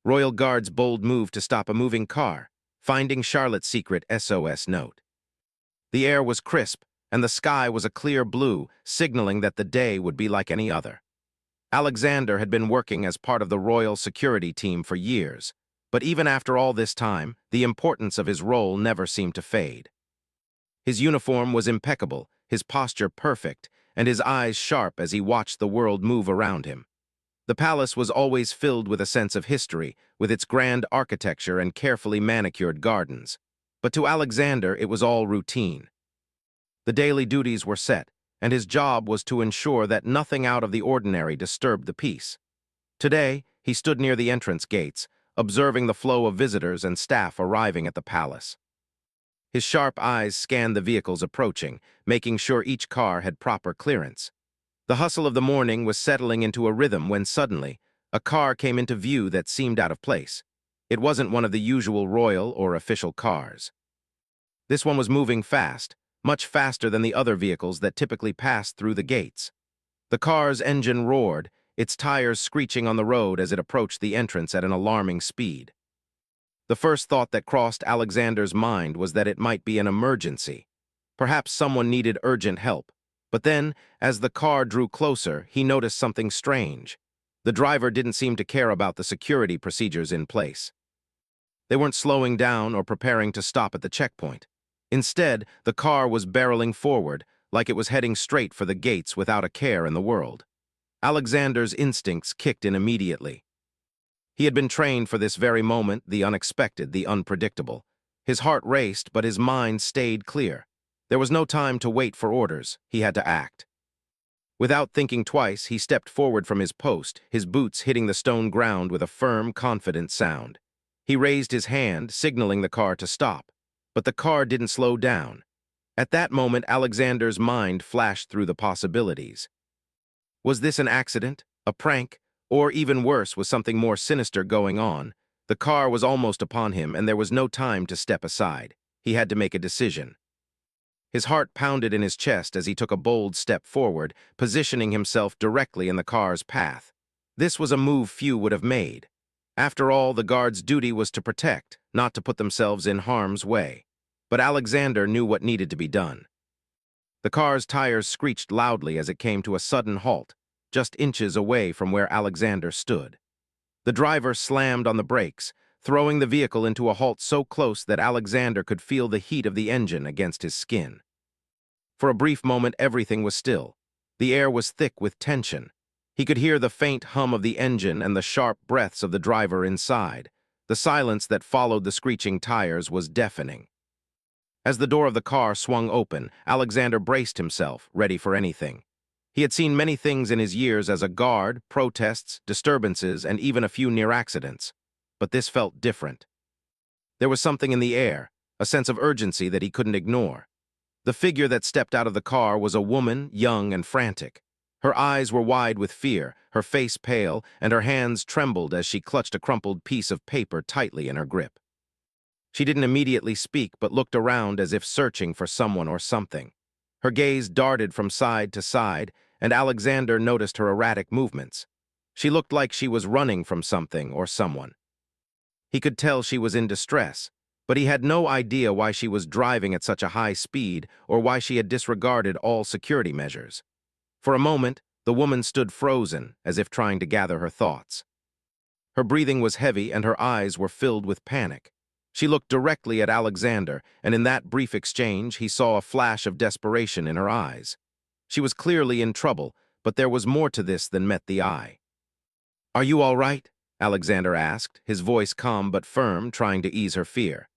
Royal Guard's bold move to stop a moving car, finding Charlotte's secret SOS note. The air was crisp, and the sky was a clear blue, signaling that the day would be like any other. Alexander had been working as part of the royal security team for years, but even after all this time, the importance of his role never seemed to fade. His uniform was impeccable, his posture perfect, and his eyes sharp as he watched the world move around him. The palace was always filled with a sense of history, with its grand architecture and carefully manicured gardens. But to Alexander, it was all routine. The daily duties were set, and his job was to ensure that nothing out of the ordinary disturbed the peace. Today, he stood near the entrance gates, observing the flow of visitors and staff arriving at the palace. His sharp eyes scanned the vehicles approaching, making sure each car had proper clearance. The hustle of the morning was settling into a rhythm when suddenly, a car came into view that seemed out of place. It wasn't one of the usual royal or official cars. This one was moving fast, much faster than the other vehicles that typically passed through the gates. The car's engine roared, its tires screeching on the road as it approached the entrance at an alarming speed. The first thought that crossed Alexander's mind was that it might be an emergency. Perhaps someone needed urgent help. But then, as the car drew closer, he noticed something strange. The driver didn't seem to care about the security procedures in place. They weren't slowing down or preparing to stop at the checkpoint. Instead, the car was barreling forward, like it was heading straight for the gates without a care in the world. Alexander's instincts kicked in immediately. He had been trained for this very moment, the unexpected, the unpredictable. His heart raced, but his mind stayed clear. There was no time to wait for orders. He had to act. Without thinking twice, he stepped forward from his post, his boots hitting the stone ground with a firm, confident sound. He raised his hand, signaling the car to stop. But the car didn't slow down. At that moment, Alexander's mind flashed through the possibilities. Was this an accident, a prank, or even worse, was something more sinister going on? The car was almost upon him, and there was no time to step aside. He had to make a decision. His heart pounded in his chest as he took a bold step forward, positioning himself directly in the car's path. This was a move few would have made. After all, the guard's duty was to protect, not to put themselves in harm's way. But Alexander knew what needed to be done. The car's tires screeched loudly as it came to a sudden halt, just inches away from where Alexander stood. The driver slammed on the brakes, throwing the vehicle into a halt so close that Alexander could feel the heat of the engine against his skin. For a brief moment, everything was still. The air was thick with tension. He could hear the faint hum of the engine and the sharp breaths of the driver inside. The silence that followed the screeching tires was deafening. As the door of the car swung open, Alexander braced himself, ready for anything. He had seen many things in his years as a guard, protests, disturbances, and even a few near accidents. But this felt different. There was something in the air, a sense of urgency that he couldn't ignore. The figure that stepped out of the car was a woman, young and frantic. Her eyes were wide with fear, her face pale, and her hands trembled as she clutched a crumpled piece of paper tightly in her grip. She didn't immediately speak, but looked around as if searching for someone or something. Her gaze darted from side to side, and Alexander noticed her erratic movements. She looked like she was running from something or someone. He could tell she was in distress, but he had no idea why she was driving at such a high speed or why she had disregarded all security measures. For a moment, the woman stood frozen, as if trying to gather her thoughts. Her breathing was heavy and her eyes were filled with panic. She looked directly at Alexander, and in that brief exchange, he saw a flash of desperation in her eyes. She was clearly in trouble, but there was more to this than met the eye. "Are you all right?" Alexander asked, his voice calm but firm, trying to ease her fear.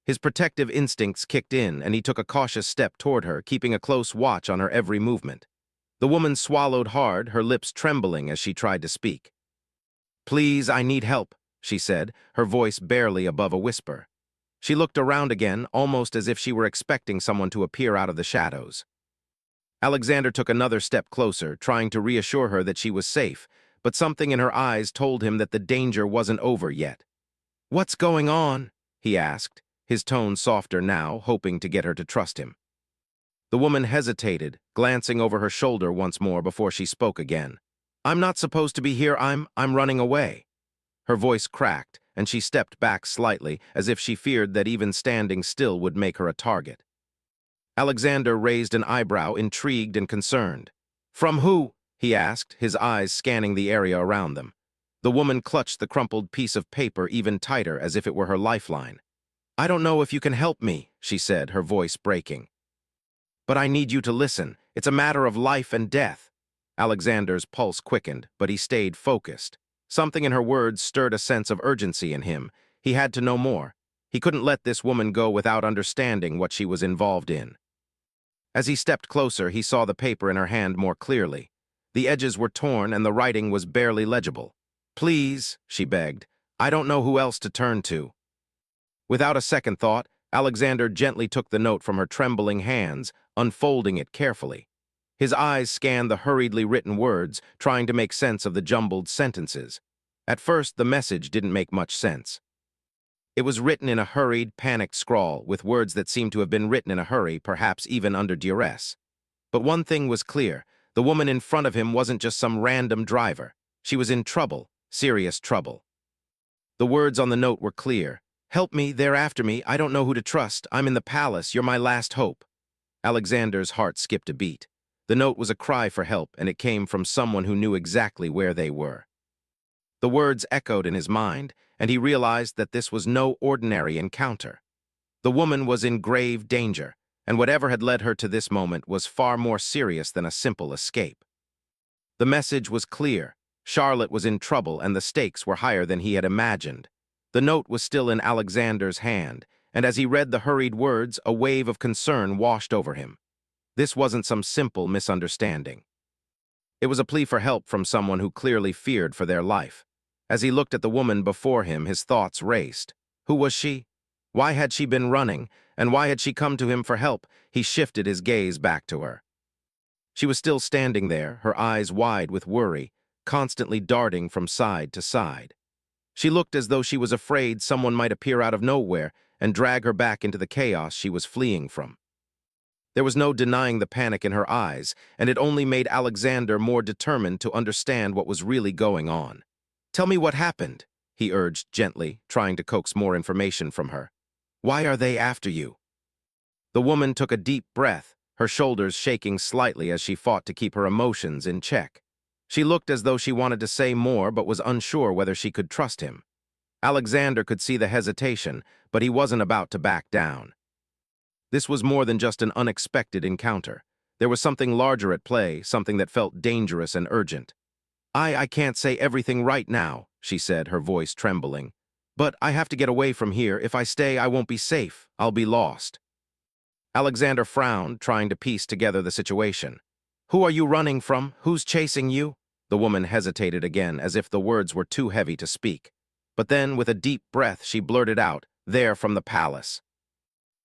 His protective instincts kicked in, and he took a cautious step toward her, keeping a close watch on her every movement. The woman swallowed hard, her lips trembling as she tried to speak. "Please, I need help," she said, her voice barely above a whisper. She looked around again, almost as if she were expecting someone to appear out of the shadows. Alexander took another step closer, trying to reassure her that she was safe, but something in her eyes told him that the danger wasn't over yet. "What's going on?" he asked, his tone softer now, hoping to get her to trust him. The woman hesitated, glancing over her shoulder once more before she spoke again. "I'm not supposed to be here, I'm running away." Her voice cracked, and she stepped back slightly, as if she feared that even standing still would make her a target. Alexander raised an eyebrow, intrigued and concerned. "From who?" he asked, his eyes scanning the area around them. The woman clutched the crumpled piece of paper even tighter, as if it were her lifeline. "I don't know if you can help me," she said, her voice breaking. "But I need you to listen. It's a matter of life and death." Alexander's pulse quickened, but he stayed focused. Something in her words stirred a sense of urgency in him. He had to know more. He couldn't let this woman go without understanding what she was involved in. As he stepped closer, he saw the paper in her hand more clearly. The edges were torn and the writing was barely legible. "Please," she begged, "I don't know who else to turn to." Without a second thought, Alexander gently took the note from her trembling hands, unfolding it carefully. His eyes scanned the hurriedly written words, trying to make sense of the jumbled sentences. At first, the message didn't make much sense. It was written in a hurried, panicked scrawl, with words that seemed to have been written in a hurry, perhaps even under duress. But one thing was clear: the woman in front of him wasn't just some random driver. She was in trouble, serious trouble. The words on the note were clear. "Help me, they're after me, I don't know who to trust, I'm in the palace, you're my last hope." Alexander's heart skipped a beat. The note was a cry for help, and it came from someone who knew exactly where they were. The words echoed in his mind, and he realized that this was no ordinary encounter. The woman was in grave danger, and whatever had led her to this moment was far more serious than a simple escape. The message was clear. Charlotte was in trouble, and the stakes were higher than he had imagined. The note was still in Alexander's hand, and as he read the hurried words, a wave of concern washed over him. This wasn't some simple misunderstanding. It was a plea for help from someone who clearly feared for their life. As he looked at the woman before him, his thoughts raced. Who was she? Why had she been running? And why had she come to him for help? He shifted his gaze back to her. She was still standing there, her eyes wide with worry, constantly darting from side to side. She looked as though she was afraid someone might appear out of nowhere and drag her back into the chaos she was fleeing from. There was no denying the panic in her eyes, and it only made Alexander more determined to understand what was really going on. "Tell me what happened," he urged gently, trying to coax more information from her. "Why are they after you?" The woman took a deep breath, her shoulders shaking slightly as she fought to keep her emotions in check. She looked as though she wanted to say more but was unsure whether she could trust him. Alexander could see the hesitation, but he wasn't about to back down. This was more than just an unexpected encounter. There was something larger at play, something that felt dangerous and urgent. I can't say everything right now," she said, her voice trembling. "But I have to get away from here. If I stay, I won't be safe. I'll be lost." Alexander frowned, trying to piece together the situation. "Who are you running from? Who's chasing you?" The woman hesitated again, as if the words were too heavy to speak. But then, with a deep breath, she blurted out, "They're from the palace.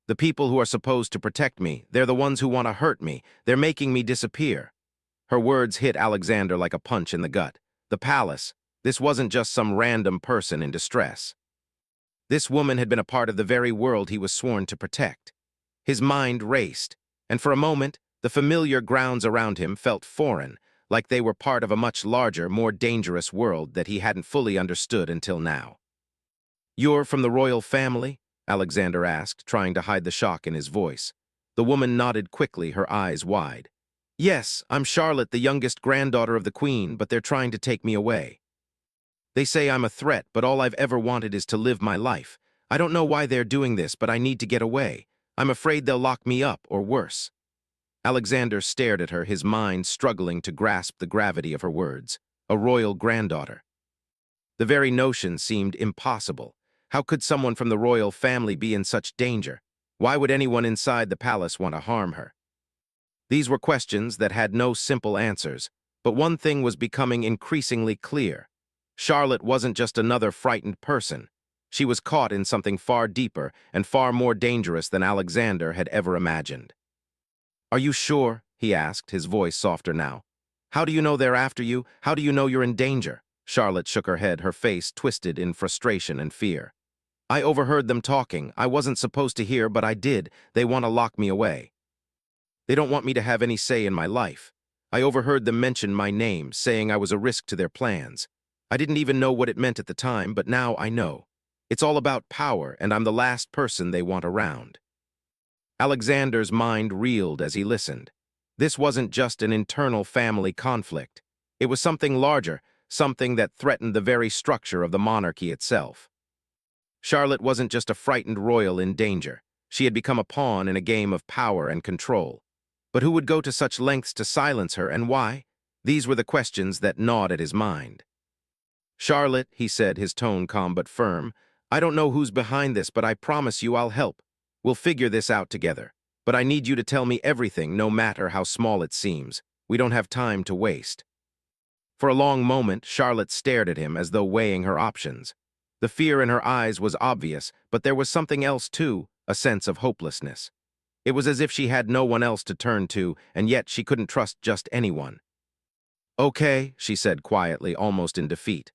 The people who are supposed to protect me, they're the ones who want to hurt me. They're making me disappear." Her words hit Alexander like a punch in the gut. The palace. This wasn't just some random person in distress. This woman had been a part of the very world he was sworn to protect. His mind raced, and for a moment, the familiar grounds around him felt foreign, like they were part of a much larger, more dangerous world that he hadn't fully understood until now. "You're from the royal family?" Alexander asked, trying to hide the shock in his voice. The woman nodded quickly, her eyes wide. "Yes, I'm Charlotte, the youngest granddaughter of the Queen, but they're trying to take me away. They say I'm a threat, but all I've ever wanted is to live my life. I don't know why they're doing this, but I need to get away. I'm afraid they'll lock me up, or worse." Alexander stared at her, his mind struggling to grasp the gravity of her words. A royal granddaughter. The very notion seemed impossible. How could someone from the royal family be in such danger? Why would anyone inside the palace want to harm her? These were questions that had no simple answers, but one thing was becoming increasingly clear. Charlotte wasn't just another frightened person. She was caught in something far deeper and far more dangerous than Alexander had ever imagined. "Are you sure?" he asked, his voice softer now. "How do you know they're after you? How do you know you're in danger?" Charlotte shook her head, her face twisted in frustration and fear. "I overheard them talking. I wasn't supposed to hear, but I did. They want to lock me away. They don't want me to have any say in my life. I overheard them mention my name, saying I was a risk to their plans. I didn't even know what it meant at the time, but now I know. It's all about power, and I'm the last person they want around." Alexander's mind reeled as he listened. This wasn't just an internal family conflict. It was something larger, something that threatened the very structure of the monarchy itself. Charlotte wasn't just a frightened royal in danger. She had become a pawn in a game of power and control. But who would go to such lengths to silence her, and why? These were the questions that gnawed at his mind. "Charlotte," he said, his tone calm but firm, "I don't know who's behind this, but I promise you I'll help. We'll figure this out together. But I need you to tell me everything, no matter how small it seems. We don't have time to waste." For a long moment, Charlotte stared at him as though weighing her options. The fear in her eyes was obvious, but there was something else too, a sense of hopelessness. It was as if she had no one else to turn to, and yet she couldn't trust just anyone. "Okay," she said quietly, almost in defeat.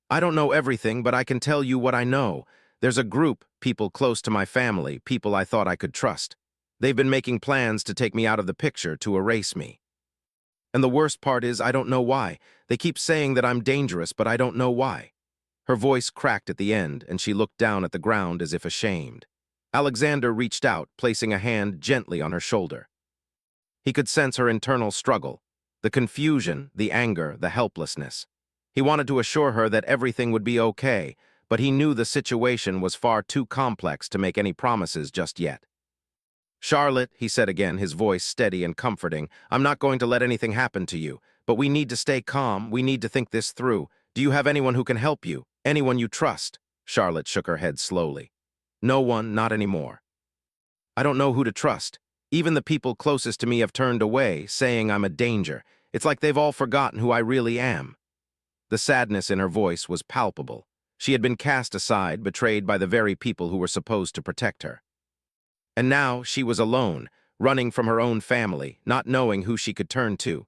"I don't know everything, but I can tell you what I know. There's a group, people close to my family, people I thought I could trust. They've been making plans to take me out of the picture, to erase me. And the worst part is I don't know why. They keep saying that I'm dangerous, but I don't know why." Her voice cracked at the end, and she looked down at the ground as if ashamed. Alexander reached out, placing a hand gently on her shoulder. He could sense her internal struggle, the confusion, the anger, the helplessness. He wanted to assure her that everything would be okay, but he knew the situation was far too complex to make any promises just yet. "Charlotte," he said again, his voice steady and comforting, "I'm not going to let anything happen to you, but we need to stay calm, we need to think this through. Do you have anyone who can help you? Anyone you trust?" Charlotte shook her head slowly. "No one, not anymore. I don't know who to trust. Even the people closest to me have turned away, saying I'm a danger. It's like they've all forgotten who I really am." The sadness in her voice was palpable. She had been cast aside, betrayed by the very people who were supposed to protect her. And now she was alone, running from her own family, not knowing who she could turn to.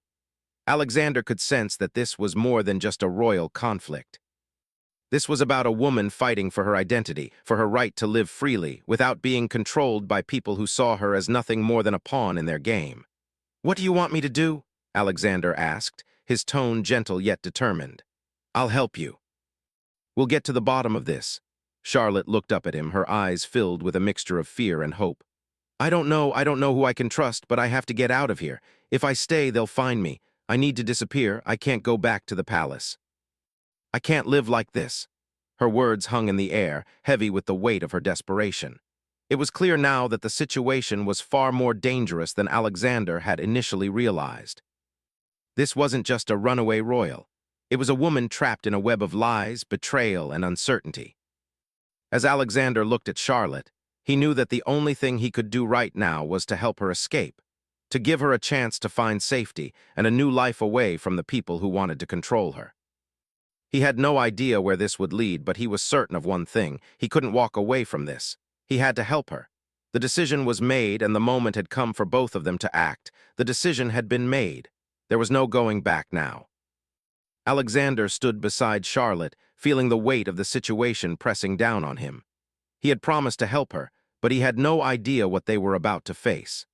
Alexander could sense that this was more than just a royal conflict. This was about a woman fighting for her identity, for her right to live freely, without being controlled by people who saw her as nothing more than a pawn in their game. "What do you want me to do?" Alexander asked, his tone gentle yet determined. "I'll help you. We'll get to the bottom of this." Charlotte looked up at him, her eyes filled with a mixture of fear and hope. I don't know who I can trust, but I have to get out of here. If I stay, they'll find me. I need to disappear. I can't go back to the palace. I can't live like this." Her words hung in the air, heavy with the weight of her desperation. It was clear now that the situation was far more dangerous than Alexander had initially realized. This wasn't just a runaway royal. It was a woman trapped in a web of lies, betrayal, and uncertainty. As Alexander looked at Charlotte, he knew that the only thing he could do right now was to help her escape, to give her a chance to find safety and a new life away from the people who wanted to control her. He had no idea where this would lead, but he was certain of one thing: he couldn't walk away from this. He had to help her. The decision was made, and the moment had come for both of them to act. The decision had been made. There was no going back now. Alexander stood beside Charlotte, feeling the weight of the situation pressing down on him. He had promised to help her, but he had no idea what they were about to face.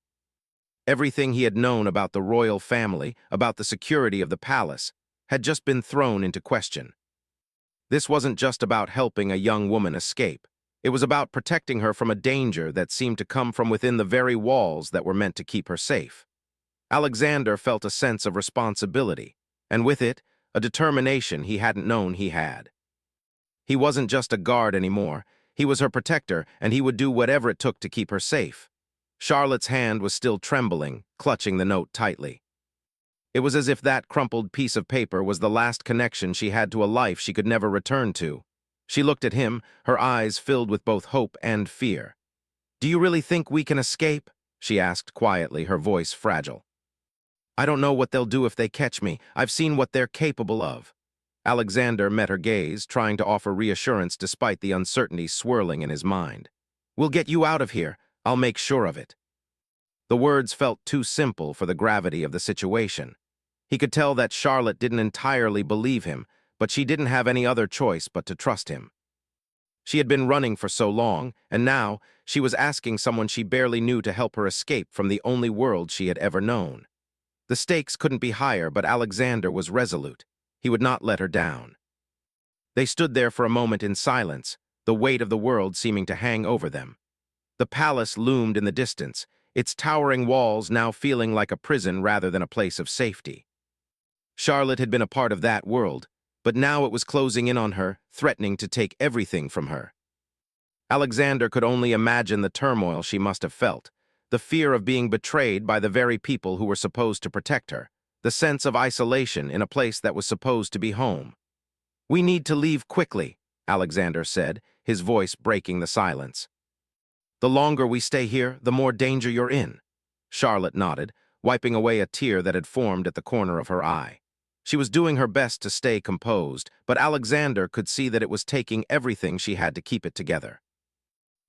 Everything he had known about the royal family, about the security of the palace, had just been thrown into question. This wasn't just about helping a young woman escape. It was about protecting her from a danger that seemed to come from within the very walls that were meant to keep her safe. Alexander felt a sense of responsibility, and with it, a determination he hadn't known he had. He wasn't just a guard anymore. He was her protector, and he would do whatever it took to keep her safe. Charlotte's hand was still trembling, clutching the note tightly. It was as if that crumpled piece of paper was the last connection she had to a life she could never return to. She looked at him, her eyes filled with both hope and fear. "Do you really think we can escape?" she asked quietly, her voice fragile. "I don't know what they'll do if they catch me. I've seen what they're capable of." Alexander met her gaze, trying to offer reassurance despite the uncertainty swirling in his mind. "We'll get you out of here. I'll make sure of it." The words felt too simple for the gravity of the situation. He could tell that Charlotte didn't entirely believe him, but she didn't have any other choice but to trust him. She had been running for so long, and now she was asking someone she barely knew to help her escape from the only world she had ever known. The stakes couldn't be higher, but Alexander was resolute. He would not let her down. They stood there for a moment in silence, the weight of the world seeming to hang over them. The palace loomed in the distance, its towering walls now feeling like a prison rather than a place of safety. Charlotte had been a part of that world, but now it was closing in on her, threatening to take everything from her. Alexander could only imagine the turmoil she must have felt, the fear of being betrayed by the very people who were supposed to protect her, the sense of isolation in a place that was supposed to be home. "We need to leave quickly," Alexander said, his voice breaking the silence. "The longer we stay here, the more danger you're in." Charlotte nodded, wiping away a tear that had formed at the corner of her eye. She was doing her best to stay composed, but Alexander could see that it was taking everything she had to keep it together.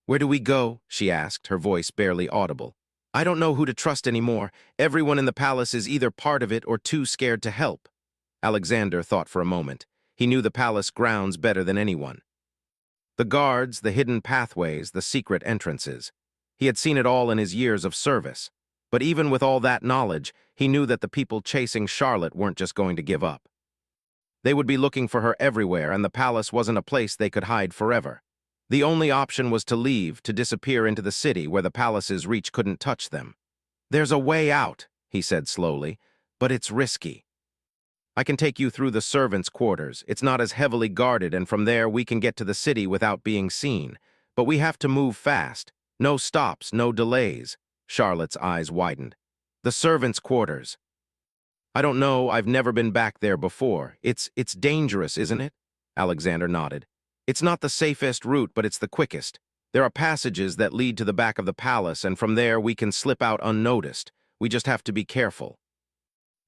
"Where do we go?" she asked, her voice barely audible. "I don't know who to trust anymore. Everyone in the palace is either part of it or too scared to help." Alexander thought for a moment. He knew the palace grounds better than anyone. The guards, the hidden pathways, the secret entrances. He had seen it all in his years of service. But even with all that knowledge, he knew that the people chasing Charlotte weren't just going to give up. They would be looking for her everywhere, and the palace wasn't a place they could hide forever. The only option was to leave, to disappear into the city where the palace's reach couldn't touch them. "There's a way out," he said slowly, "but it's risky. I can take you through the servants' quarters. It's not as heavily guarded, and from there we can get to the city without being seen. But we have to move fast. No stops, no delays." Charlotte's eyes widened. "The servants' quarters. I don't know, I've never been back there before. It's dangerous, isn't it?" Alexander nodded. "It's not the safest route, but it's the quickest. There are passages that lead to the back of the palace, and from there we can slip out unnoticed. We just have to be careful."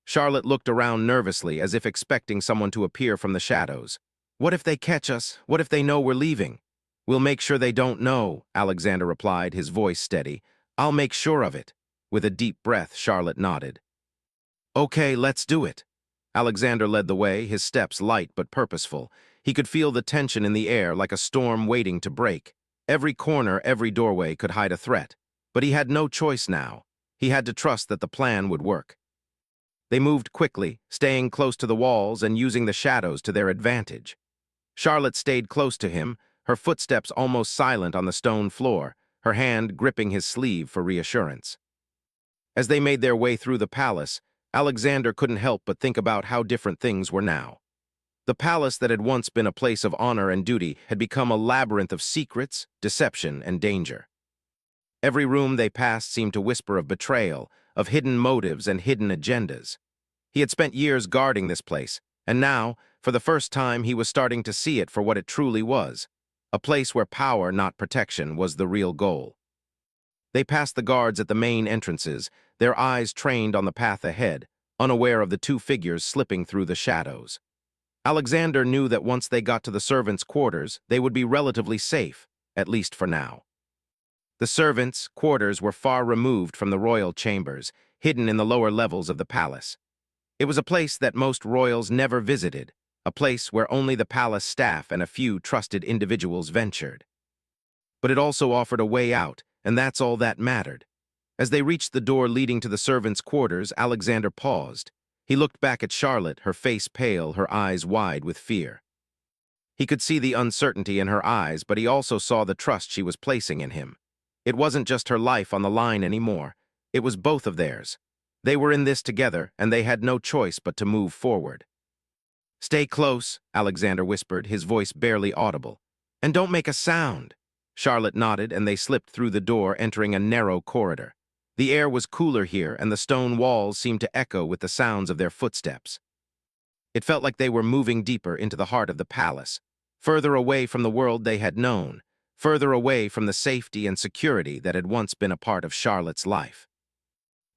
Charlotte looked around nervously, as if expecting someone to appear from the shadows. "What if they catch us? What if they know we're leaving?" "We'll make sure they don't know," Alexander replied, his voice steady. "I'll make sure of it." With a deep breath, Charlotte nodded. "Okay, let's do it." Alexander led the way, his steps light but purposeful. He could feel the tension in the air, like a storm waiting to break. Every corner, every doorway could hide a threat. But he had no choice now. He had to trust that the plan would work. They moved quickly, staying close to the walls and using the shadows to their advantage. Charlotte stayed close to him, her footsteps almost silent on the stone floor, her hand gripping his sleeve for reassurance. As they made their way through the palace, Alexander couldn't help but think about how different things were now. The palace that had once been a place of honor and duty had become a labyrinth of secrets, deception, and danger. Every room they passed seemed to whisper of betrayal, of hidden motives and hidden agendas. He had spent years guarding this place, and now, for the first time, he was starting to see it for what it truly was, a place where power, not protection, was the real goal. They passed the guards at the main entrances, their eyes trained on the path ahead, unaware of the two figures slipping through the shadows. Alexander knew that once they got to the servants' quarters, they would be relatively safe, at least for now. The servants' quarters were far removed from the royal chambers, hidden in the lower levels of the palace. It was a place that most royals never visited, a place where only the palace staff and a few trusted individuals ventured. But it also offered a way out, and that's all that mattered. As they reached the door leading to the servants' quarters, Alexander paused. He looked back at Charlotte, her face pale, her eyes wide with fear. He could see the uncertainty in her eyes, but he also saw the trust she was placing in him. It wasn't just her life on the line anymore. It was both of theirs. They were in this together, and they had no choice but to move forward. "Stay close," Alexander whispered, his voice barely audible. "And don't make a sound." Charlotte nodded, and they slipped through the door, entering a narrow corridor. The air was cooler here, and the stone walls seemed to echo with the sounds of their footsteps. It felt like they were moving deeper into the heart of the palace, further away from the world they had known, further away from the safety and security that had once been a part of Charlotte's life.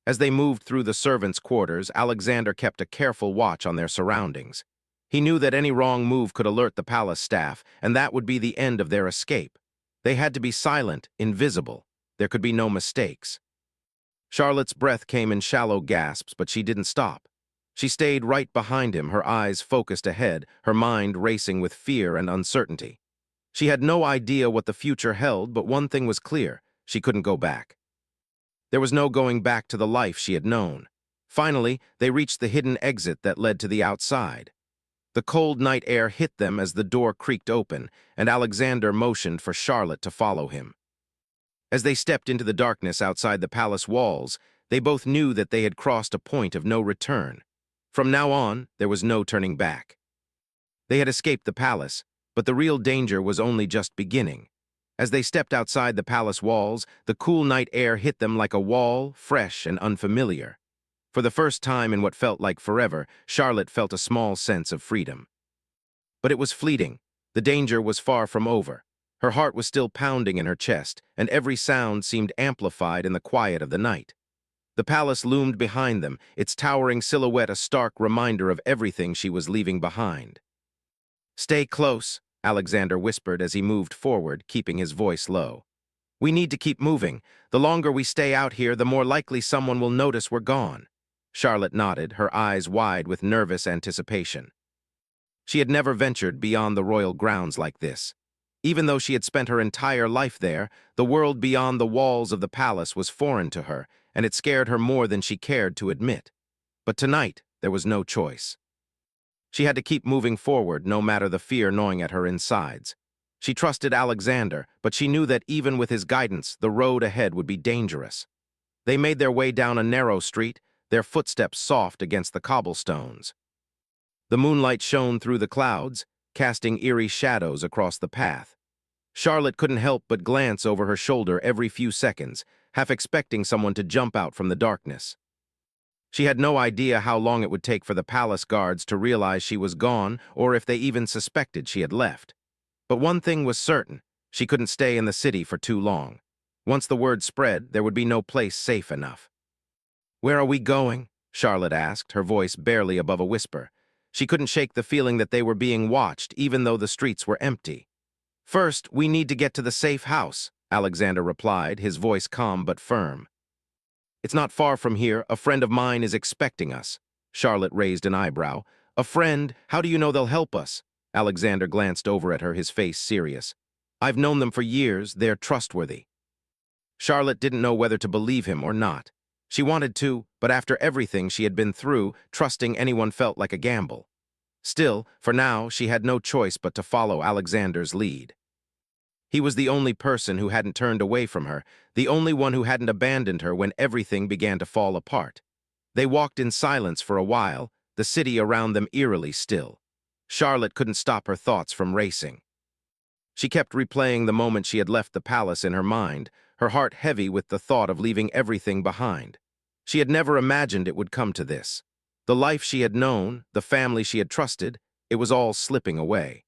As they moved through the servants' quarters, Alexander kept a careful watch on their surroundings. He knew that any wrong move could alert the palace staff, and that would be the end of their escape. They had to be silent, invisible. There could be no mistakes. Charlotte's breath came in shallow gasps, but she didn't stop. She stayed right behind him, her eyes focused ahead, her mind racing with fear and uncertainty. She had no idea what the future held, but one thing was clear: she couldn't go back. There was no going back to the life she had known. Finally, they reached the hidden exit that led to the outside. The cold night air hit them as the door creaked open, and Alexander motioned for Charlotte to follow him. As they stepped into the darkness outside the palace walls, they both knew that they had crossed a point of no return. From now on, there was no turning back. They had escaped the palace, but the real danger was only just beginning. As they stepped outside the palace walls, the cool night air hit them like a wall, fresh and unfamiliar. For the first time in what felt like forever, Charlotte felt a small sense of freedom. But it was fleeting. The danger was far from over. Her heart was still pounding in her chest, and every sound seemed amplified in the quiet of the night. The palace loomed behind them, its towering silhouette a stark reminder of everything she was leaving behind. "Stay close," Alexander whispered as he moved forward, keeping his voice low. "We need to keep moving. The longer we stay out here, the more likely someone will notice we're gone." Charlotte nodded, her eyes wide with nervous anticipation. She had never ventured beyond the royal grounds like this. Even though she had spent her entire life there, the world beyond the walls of the palace was foreign to her, and it scared her more than she cared to admit. But tonight, there was no choice. She had to keep moving forward, no matter the fear gnawing at her insides. She trusted Alexander, but she knew that even with his guidance, the road ahead would be dangerous. They made their way down a narrow street, their footsteps soft against the cobblestones. The moonlight shone through the clouds, casting eerie shadows across the path. Charlotte couldn't help but glance over her shoulder every few seconds, half expecting someone to jump out from the darkness. She had no idea how long it would take for the palace guards to realize she was gone or if they even suspected she had left. But one thing was certain, she couldn't stay in the city for too long. Once the word spread, there would be no place safe enough. "Where are we going?" Charlotte asked, her voice barely above a whisper. She couldn't shake the feeling that they were being watched, even though the streets were empty. "First, we need to get to the safe house," Alexander replied, his voice calm but firm. "It's not far from here. A friend of mine is expecting us." Charlotte raised an eyebrow. "A friend? How do you know they'll help us?" Alexander glanced over at her, his face serious. "I've known them for years. They're trustworthy." Charlotte didn't know whether to believe him or not. She wanted to, but after everything she had been through, trusting anyone felt like a gamble. Still, for now, she had no choice but to follow Alexander's lead. He was the only person who hadn't turned away from her, the only one who hadn't abandoned her when everything began to fall apart. They walked in silence for a while, the city around them eerily still. Charlotte couldn't stop her thoughts from racing. She kept replaying the moment she had left the palace in her mind, her heart heavy with the thought of leaving everything behind. She had never imagined it would come to this. The life she had known, the family she had trusted, it was all slipping away.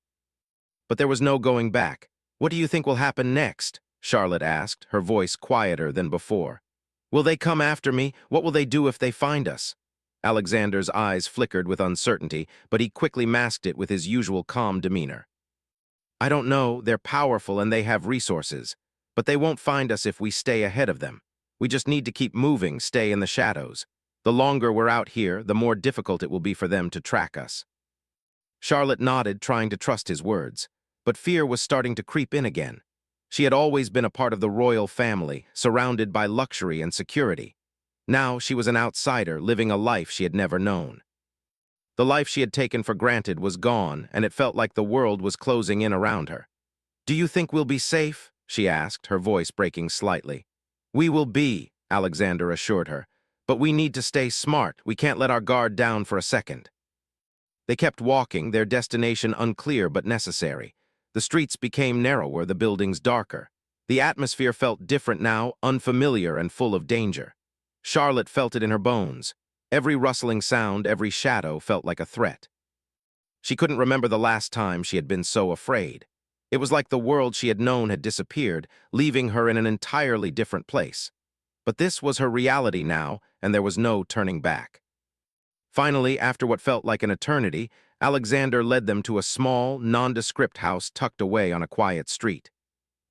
But there was no going back. "What do you think will happen next?" Charlotte asked, her voice quieter than before. "Will they come after me? What will they do if they find us?" Alexander's eyes flickered with uncertainty, but he quickly masked it with his usual calm demeanor. "I don't know. They're powerful and they have resources. But they won't find us if we stay ahead of them. We just need to keep moving, stay in the shadows. The longer we're out here, the more difficult it will be for them to track us." Charlotte nodded, trying to trust his words. But fear was starting to creep in again. She had always been a part of the royal family, surrounded by luxury and security. Now she was an outsider, living a life she had never known. The life she had taken for granted was gone, and it felt like the world was closing in around her. "Do you think we'll be safe?" she asked, her voice breaking slightly. "We will be," Alexander assured her. "But we need to stay smart. We can't let our guard down for a second." They kept walking, their destination unclear but necessary. The streets became narrower, the buildings darker. The atmosphere felt different now, unfamiliar and full of danger. Charlotte felt it in her bones. Every rustling sound, every shadow felt like a threat. She couldn't remember the last time she had been so afraid. It was like the world she had known had disappeared, leaving her in an entirely different place. But this was her reality now, and there was no turning back. Finally, after what felt like an eternity, Alexander led them to a small, nondescript house tucked away on a quiet street.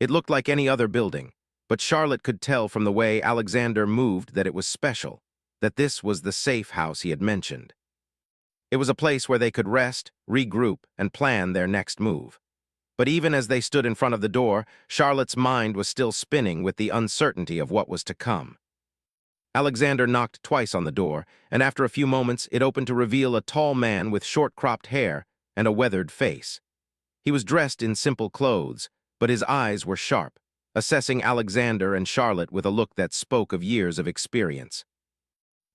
It looked like any other building, but Charlotte could tell from the way Alexander moved that it was special, that this was the safe house he had mentioned. It was a place where they could rest, regroup, and plan their next move. But even as they stood in front of the door, Charlotte's mind was still spinning with the uncertainty of what was to come. Alexander knocked twice on the door, and after a few moments, it opened to reveal a tall man with short-cropped hair, and a weathered face. He was dressed in simple clothes, but his eyes were sharp, assessing Alexander and Charlotte with a look that spoke of years of experience.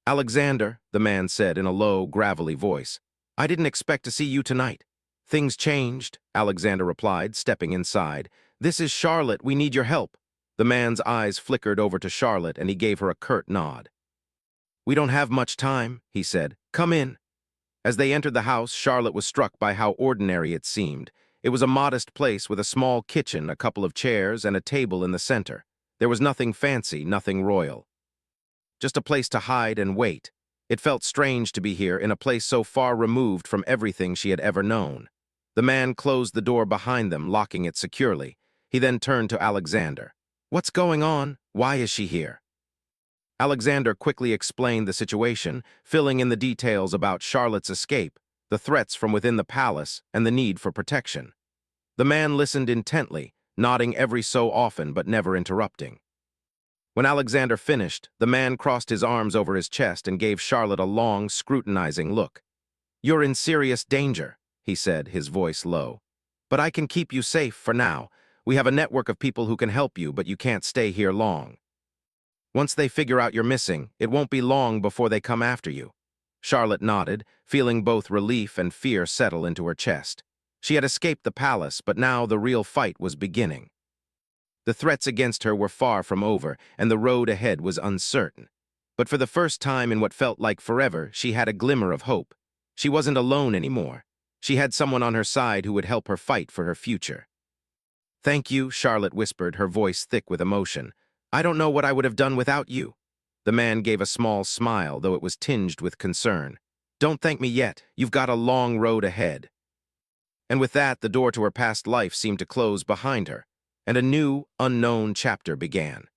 "Alexander," the man said in a low, gravelly voice, "I didn't expect to see you tonight." "Things changed," Alexander replied, stepping inside. "This is Charlotte. We need your help." The man's eyes flickered over to Charlotte, and he gave her a curt nod. "We don't have much time," he said. "Come in." As they entered the house, Charlotte was struck by how ordinary it seemed. It was a modest place with a small kitchen, a couple of chairs, and a table in the center. There was nothing fancy, nothing royal. Just a place to hide and wait. It felt strange to be here in a place so far removed from everything she had ever known. The man closed the door behind them, locking it securely. He then turned to Alexander. "What's going on? Why is she here?" Alexander quickly explained the situation, filling in the details about Charlotte's escape, the threats from within the palace, and the need for protection. The man listened intently, nodding every so often but never interrupting. When Alexander finished, the man crossed his arms over his chest and gave Charlotte a long, scrutinizing look. "You're in serious danger," he said, his voice low. "But I can keep you safe for now. We have a network of people who can help you, but you can't stay here long. Once they figure out you're missing, it won't be long before they come after you." Charlotte nodded, feeling both relief and fear settle into her chest. She had escaped the palace, but now the real fight was beginning. The threats against her were far from over, and the road ahead was uncertain. But for the first time in what felt like forever, she had a glimmer of hope. She wasn't alone anymore. She had someone on her side who would help her fight for her future. "Thank you," Charlotte whispered, her voice thick with emotion. "I don't know what I would have done without you." The man gave a small smile, though it was tinged with concern. "Don't thank me yet. You've got a long road ahead." And with that, the door to her past life seemed to close behind her, and a new, unknown chapter began.